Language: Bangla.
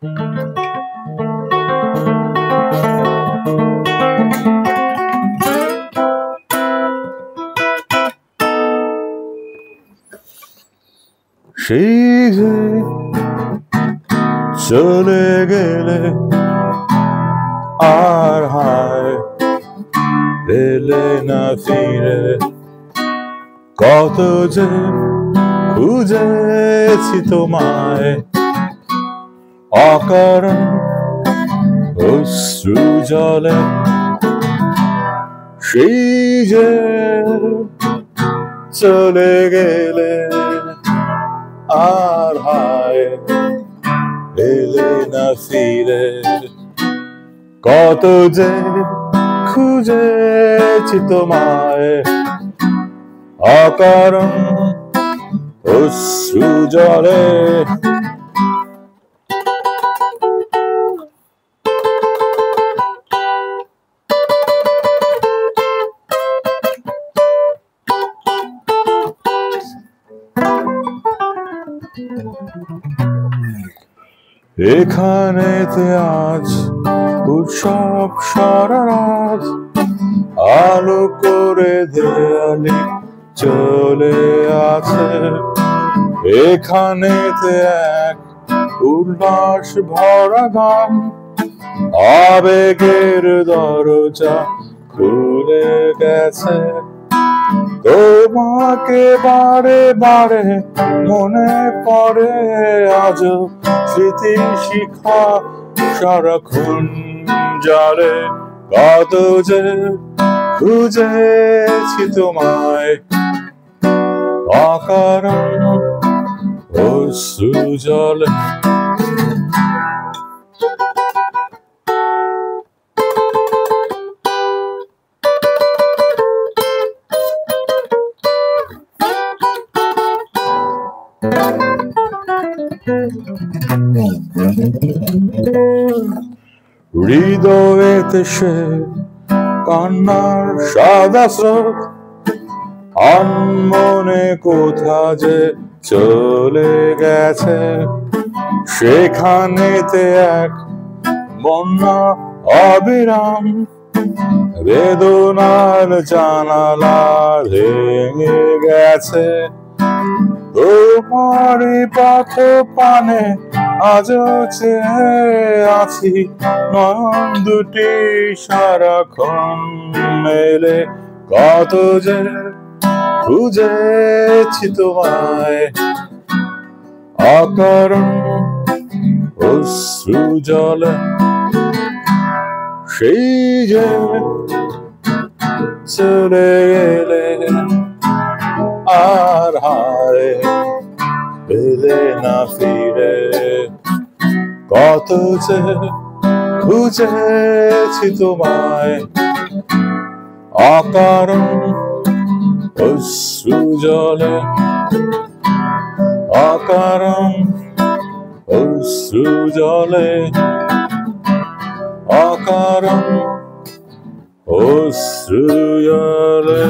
সেই যে চলে গেলে আর হায় এলে না ফিরে, কত যে খুঁজেছি তোমায়, অকারণ অশ্রু জলে। সেই যে চলে গেলে আর হায় এলে না ফিরে, কত যে খুঁজেছি তোমায়, অকারণ অশ্রু জলে। এখানেতে আজ উৎসব সারারাত, আলো করে দেয়ালে চলে আছে। এখানেতে এক উল্লাস ভরা গান, আবেগের দরজা খুলে গেছে। তোমাকে বারে বারে মনে পড়ে আজ, স্মৃতি শিখা সারাক্ষণ জালে। কত যে খুঁজেছি তোমায়, অকারণ অশ্রু জলে। হৃদয়েতে সে কান্নার সাদা স্রোত, আনমনে কোথা যে চলে গেছে। সেখানেতে এক বন্যা অবিরাম, বেদনার জানালা ভেঙে গেছে। তোমারই পথ পানে আজও চেয়ে আছি, নয়ন দুটি সারাক্ষণ মেলে। কত যে খুঁজেছি তোমায়, অকারণ অশ্রু জলে। সেই যে চলে গেলে আর হায় এলে না ফিরে, কত যে খুঁজেছি তোমায়, অকারণ অশ্রু জলে। অকারণ অশ্রু জলে, অকারণ অশ্রু জলে।